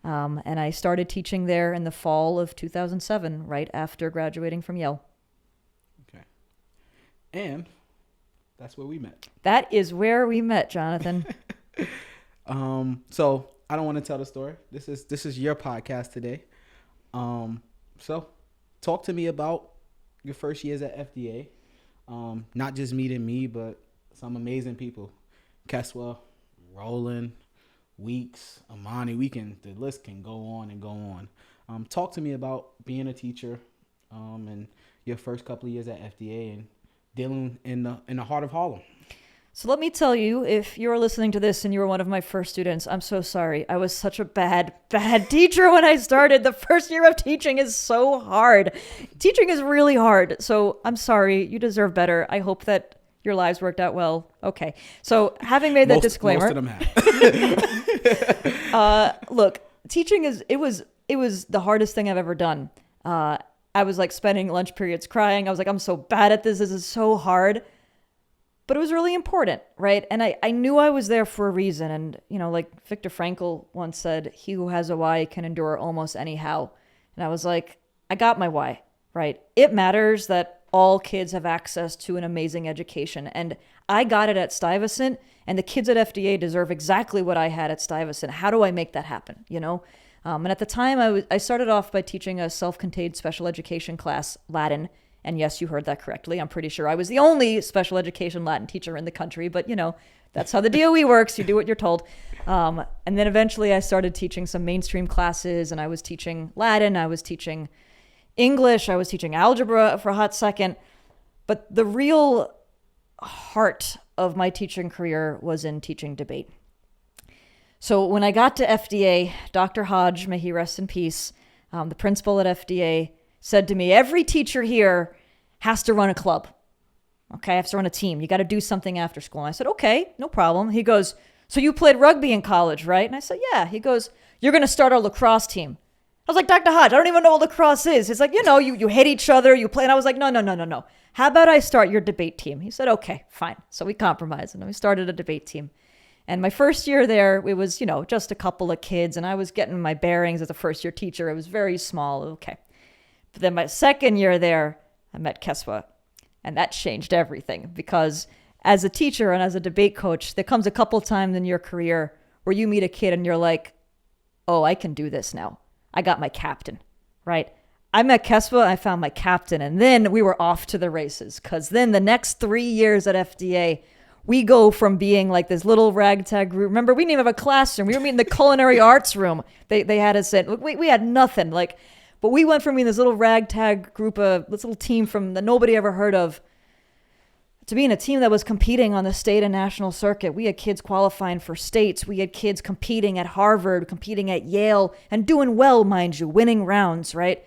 And I started teaching there in the fall of 2007, right after graduating from Yale. Okay. And that's where we met. That is where we met, Jonathan. So I don't want to tell the story. This is your podcast today. So talk to me about your first years at FDA. Not just meeting me, but some amazing people. Keswa, Roland, Weeks, Amani. The list can go on and go on. Talk to me about being a teacher, and your first couple of years at FDA and dealing in the heart of Harlem. So let me tell you, if you're listening to this and you were one of my first students, I'm so sorry. I was such a bad teacher when I started. The first year of teaching is so hard. Teaching is really hard. So I'm sorry. You deserve better. I hope that your lives worked out well. Okay. So having made that disclaimer. Most of them have. Look, teaching it was the hardest thing I've ever done. I was like spending lunch periods crying. I was like, I'm so bad at this. This is so hard. But it was really important, right? And I knew I was there for a reason. And, like Viktor Frankl once said, he who has a why can endure almost any how. And I was like, I got my why, right? It matters that all kids have access to an amazing education. And I got it at Stuyvesant, and the kids at FDA deserve exactly what I had at Stuyvesant. How do I make that happen, And at the time, I started off by teaching a self-contained special education class, Latin. And yes, you heard that correctly. I'm pretty sure I was the only special education Latin teacher in the country, but that's how the DOE works. You do what you're told. And then eventually I started teaching some mainstream classes, and I was teaching Latin, I was teaching English, I was teaching algebra for a hot second. But the real heart of my teaching career was in teaching debate. So when I got to FDA, Dr. Hodge, may he rest in peace, the principal at FDA, said to me, every teacher here has to run a club. Okay, I have to run a team. You got to do something after school. And I said, okay, no problem. He goes, so you played rugby in college, right? And I said, yeah. He goes, you're going to start our lacrosse team. I was like, Dr. Hodge, I don't even know what lacrosse is. He's like, you hit each other, you play. And I was like, no. How about I start your debate team? He said, okay, fine. So we compromised, and we started a debate team. And my first year there, it was, just a couple of kids, and I was getting my bearings as a first-year teacher. It was very small. Okay. But then my second year there, I met Keswa, and that changed everything, because as a teacher and as a debate coach, there comes a couple times in your career where you meet a kid and you're like, oh, I can do this now. I got my captain, right? I met Keswa, I found my captain, and then we were off to the races, because then the next 3 years at FDA, we go from being like this little ragtag group. Remember, we didn't even have a classroom. We were meeting in the culinary arts room. They had us in. We had nothing. But we went from being this little ragtag group this little team from that nobody ever heard of to being a team that was competing on the state and national circuit. We had kids qualifying for states. We had kids competing at Harvard, competing at Yale, and doing well, mind you, winning rounds, right?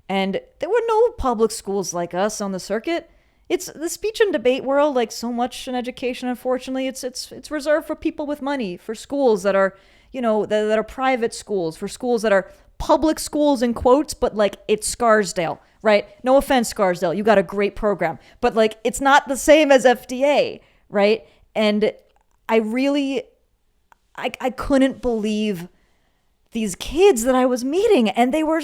And there were no public schools like us on the circuit. It's the speech and debate world, like so much in education, unfortunately, it's reserved for people with money, for schools that are, that are private schools, for schools that are public schools in quotes, but like it's Scarsdale, right? No offense, Scarsdale, you got a great program, but like it's not the same as FDA, right? And I couldn't believe these kids that I was meeting, and they were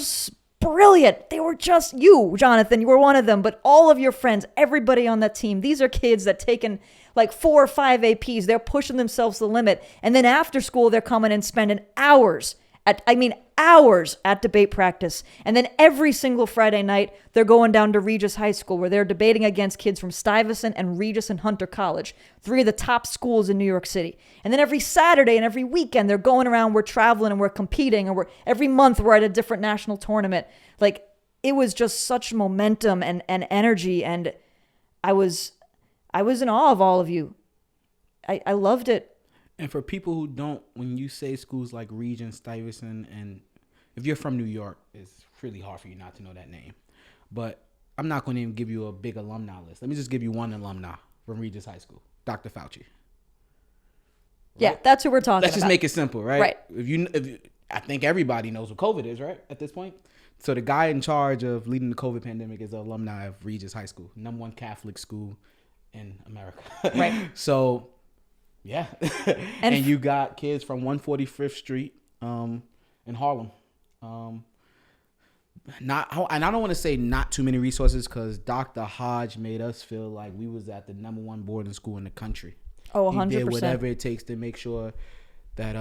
brilliant. They were just you, Jonathan, you were one of them, but all of your friends, everybody on that team, these are kids that taken like 4 or 5 APs, they're pushing themselves to the limit. And then after school, they're coming and spending hours at debate practice. And then every single Friday night, they're going down to Regis High School, where they're debating against kids from Stuyvesant and Regis and Hunter College, 3 of the top schools in New York City. And then every Saturday and every weekend, they're going around, we're traveling and we're competing, and every month we're at a different national tournament. Like, it was just such momentum and energy, and I was in awe of all of you. I loved it. And for people who don't, when you say schools like Regis, Stuyvesant, and if you're from New York, it's really hard for you not to know that name. But I'm not going to even give you a big alumni list. Let me just give you one alumni from Regis High School, Dr. Fauci. Right? Yeah, that's who we're talking about. Let's just make it simple, right? Right. If I think everybody knows what COVID is, right, at this point. So the guy in charge of leading the COVID pandemic is an alumni of Regis High School, #1 Catholic school in America. Right. So, yeah. And you got kids from 145th Street, in Harlem. And I don't want to say not too many resources because Dr. Hodge made us feel like we was at the #1 boarding school in the country. Oh, He 100%. did whatever it takes to make sure that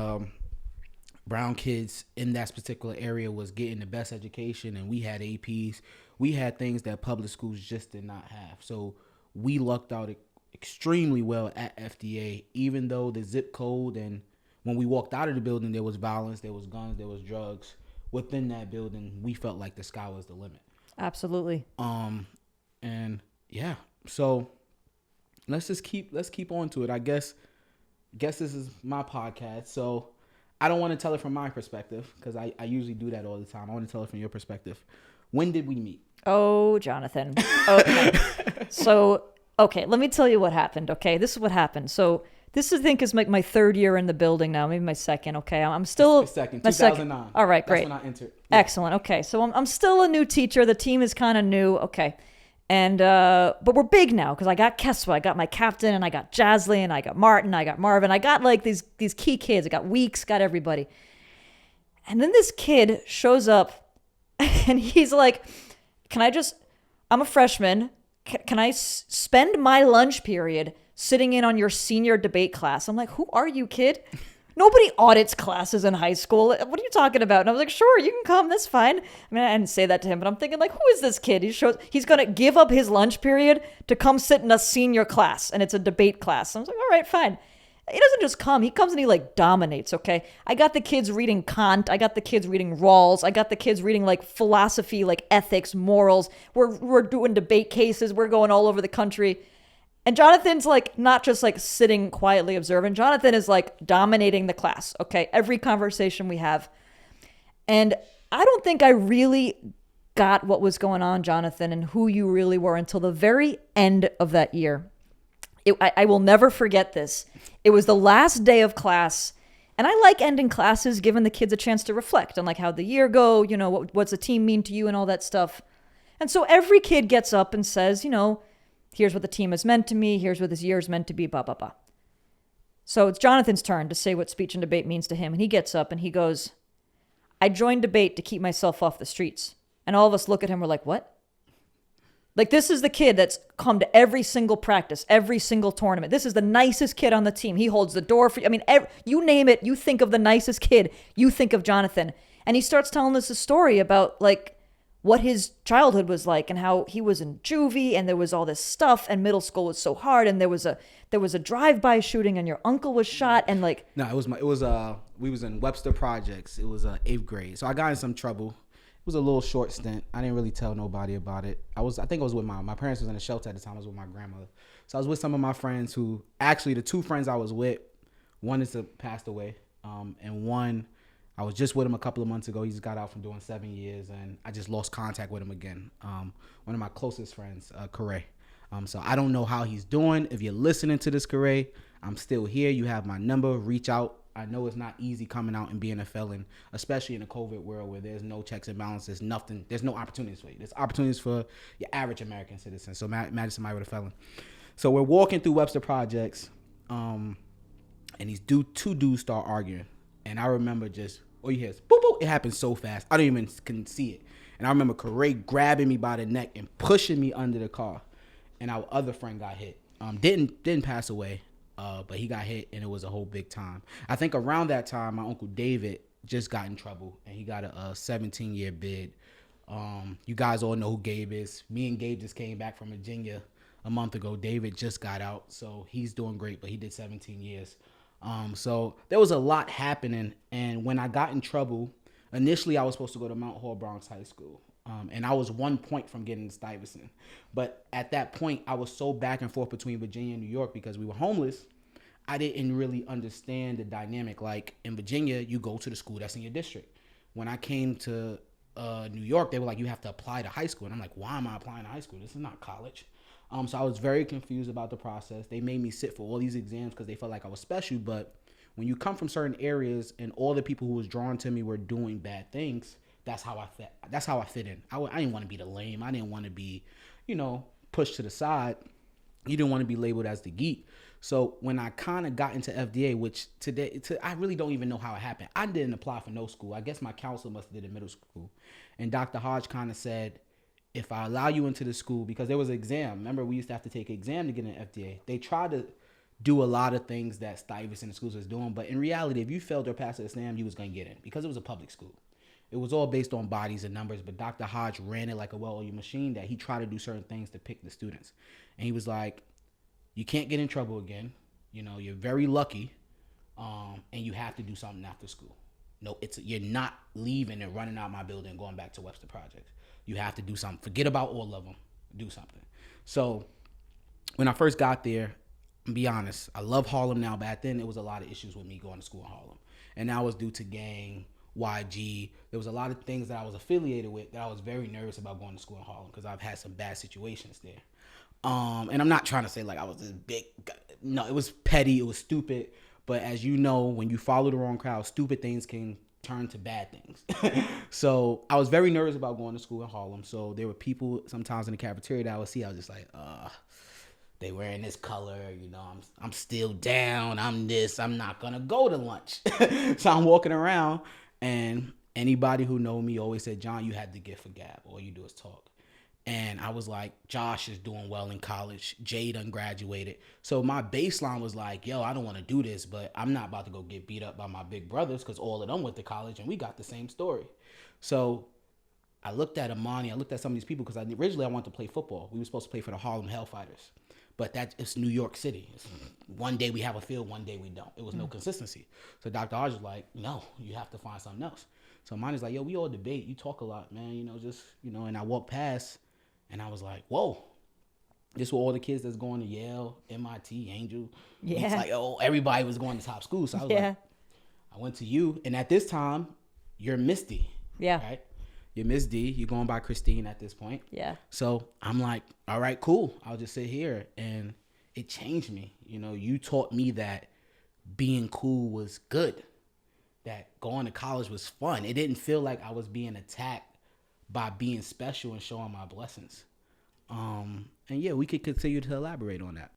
brown kids in that particular area was getting the best education, and we had APs. We had things that public schools just did not have. So we lucked out extremely well at FDA, even though the zip code, and when we walked out of the building, there was violence, there was guns, there was drugs. Within that building, we felt like the sky was the limit. Absolutely. And yeah, so let's keep on to it. I guess this is my podcast, so I don't want to tell it from my perspective because I usually do that all the time. I want to tell it from your perspective. When did we meet? Oh, Jonathan. Okay. Okay, let me tell you what happened. Okay, this is what happened. So this, I think, is like my third year in the building now, maybe my second. Okay, I'm still second, my 2009. Second. All right, great. That's when I entered. Yeah. Excellent. Okay, so I'm still a new teacher. The team is kind of new. Okay, and but we're big now because I got Keswa, I got my captain, and I got Jaslyn, I got Martin, I got Marvin, I got like these key kids. I got Weeks, got everybody. And then this kid shows up, and he's like, "Can I just? I'm a freshman. Can I spend my lunch period sitting in on your senior debate class?" I'm like, "Who are you, kid? Nobody audits classes in high school. What are you talking about?" And I was like, "Sure, you can come. That's fine." I mean, I didn't say that to him, but I'm thinking, like, who is this kid? He's going to give up his lunch period to come sit in a senior class, and it's a debate class. I was like, all right, fine. He doesn't just come. He comes and he, like, dominates, okay? I got the kids reading Kant. I got the kids reading Rawls. I got the kids reading, like, philosophy, like ethics, morals. We're doing debate cases. We're going all over the country. And Jonathan's like not just like sitting quietly observing. Jonathan is like dominating the class, okay? Every conversation we have. And I don't think I really got what was going on, Jonathan, and who you really were until the very end of that year. I will never forget this. It was the last day of class. And I like ending classes, giving the kids a chance to reflect on like how the year go, you know, what's the team mean to you and all that stuff. And so every kid gets up and says, you know, here's what the team has meant to me. Here's what this year is meant to be, blah, blah, blah. So it's Jonathan's turn to say what speech and debate means to him. And he gets up and he goes, "I joined debate to keep myself off the streets." And all of us look at him. We're like, what? Like, this is the kid that's come to every single practice, every single tournament. This is the nicest kid on the team. He holds the door for you. I mean, you name it, you think of the nicest kid, you think of Jonathan. And he starts telling us a story about, like, what his childhood was like and how he was in juvie and there was all this stuff and middle school was so hard and there was a drive-by shooting and your uncle was shot and like. No, we was in Webster Projects. It was 8th grade. So I got in some trouble. It was a little short stint. I didn't really tell nobody about it. I think I was with my parents was in a shelter at the time. I was with my grandmother. So I was with some of my friends who, actually the two friends I was with, one is passed away. And one, I was just with him a couple of months ago. He just got out from doing 7 years, and I just lost contact with him again. One of my closest friends, Corey. So I don't know how he's doing. If you're listening to this, Corey, I'm still here. You have my number. Reach out. I know it's not easy coming out and being a felon, especially in a COVID world where there's no checks and balances, nothing. There's no opportunities for you. There's opportunities for your average American citizen. So imagine somebody with a felon. So we're walking through Webster Projects, and these two dudes start arguing. And I remember just, all you hear is, boop, boop. It happened so fast. I don't even can see it. And I remember Corey grabbing me by the neck and pushing me under the car. And our other friend got hit. Didn't pass away. But he got hit, and it was a whole big time. I think around that time, my Uncle David just got in trouble, and he got a 17-year bid. You guys all know who Gabe is. Me and Gabe just came back from Virginia a month ago. David just got out, so he's doing great, but he did 17 years. So there was a lot happening, and when I got in trouble, initially I was supposed to go to Mount Hall Bronx High School. And I was 1 point from getting to Stuyvesant. But at that point, I was so back and forth between Virginia and New York because we were homeless. I didn't really understand the dynamic. Like in Virginia, you go to the school that's in your district. When I came to New York, they were like, you have to apply to high school. And I'm like, why am I applying to high school? This is not college. So I was very confused about the process. They made me sit for all these exams because they felt like I was special. But when you come from certain areas and all the people who was drawn to me were doing bad things, that's how I fit in. I didn't want to be the lame. I didn't want to be, pushed to the side. You didn't want to be labeled as the geek. So when I kind of got into FDA, which I really don't even know how it happened. I didn't apply for no school. I guess my counselor must have did in middle school. And Dr. Hodge kind of said, if I allow you into the school, because there was an exam. Remember, we used to have to take an exam to get an FDA. They tried to do a lot of things that Stuyvesant schools was doing. But in reality, if you failed or passed the exam, you was going to get in because it was a public school. It was all based on bodies and numbers, but Dr. Hodge ran it like a well-oiled machine that he tried to do certain things to pick the students. And he was like, you can't get in trouble again. You know, you're very lucky, and you have to do something after school. No, you're not leaving and running out my building and going back to Webster Projects. You have to do something. Forget about all of them. Do something. So when I first got there, I'll be honest, I love Harlem now. Back then, there was a lot of issues with me going to school in Harlem. And that was due to gang, YG. There was a lot of things that I was affiliated with that I was very nervous about going to school in Harlem because I've had some bad situations there. And I'm not trying to say like I was this big guy. No, it was petty. It was stupid. But as you know, when you follow the wrong crowd, stupid things can turn to bad things. So I was very nervous about going to school in Harlem. So there were people sometimes in the cafeteria that I would see. I was just like, they wearing this color, you know, I'm still down. I'm this. I'm not going to go to lunch. So I'm walking around, and anybody who know me always said, John, you had the gift for gab. All you do is talk. And I was like, Josh is doing well in college. Jay done graduated. So my baseline was like, yo, I don't want to do this, but I'm not about to go get beat up by my big brothers because all of them went to college and we got the same story. So I looked at Amani. I looked at some of these people because originally I wanted to play football. We were supposed to play for the Harlem Hellfighters. But it's New York City. One day we have a field, one day we don't. It was no consistency. So Dr. Hodge was like, no, you have to find something else. So Amani's like, yo, we all debate. You talk a lot, man. You know, just, you know, and I walked past. And I was like, whoa, this were all the kids that's going to Yale, MIT, Angel. Yeah. It's like, oh, everybody was going to top school. So I was like, I went to you. And at this time, you're Miss D. Yeah. Right? You're Miss D. You're going by Christine at this point. Yeah. So I'm like, all right, cool. I'll just sit here. And it changed me. You know, you taught me that being cool was good, that going to college was fun. It didn't feel like I was being attacked by being special and showing my blessings. And yeah, we could continue to elaborate on that.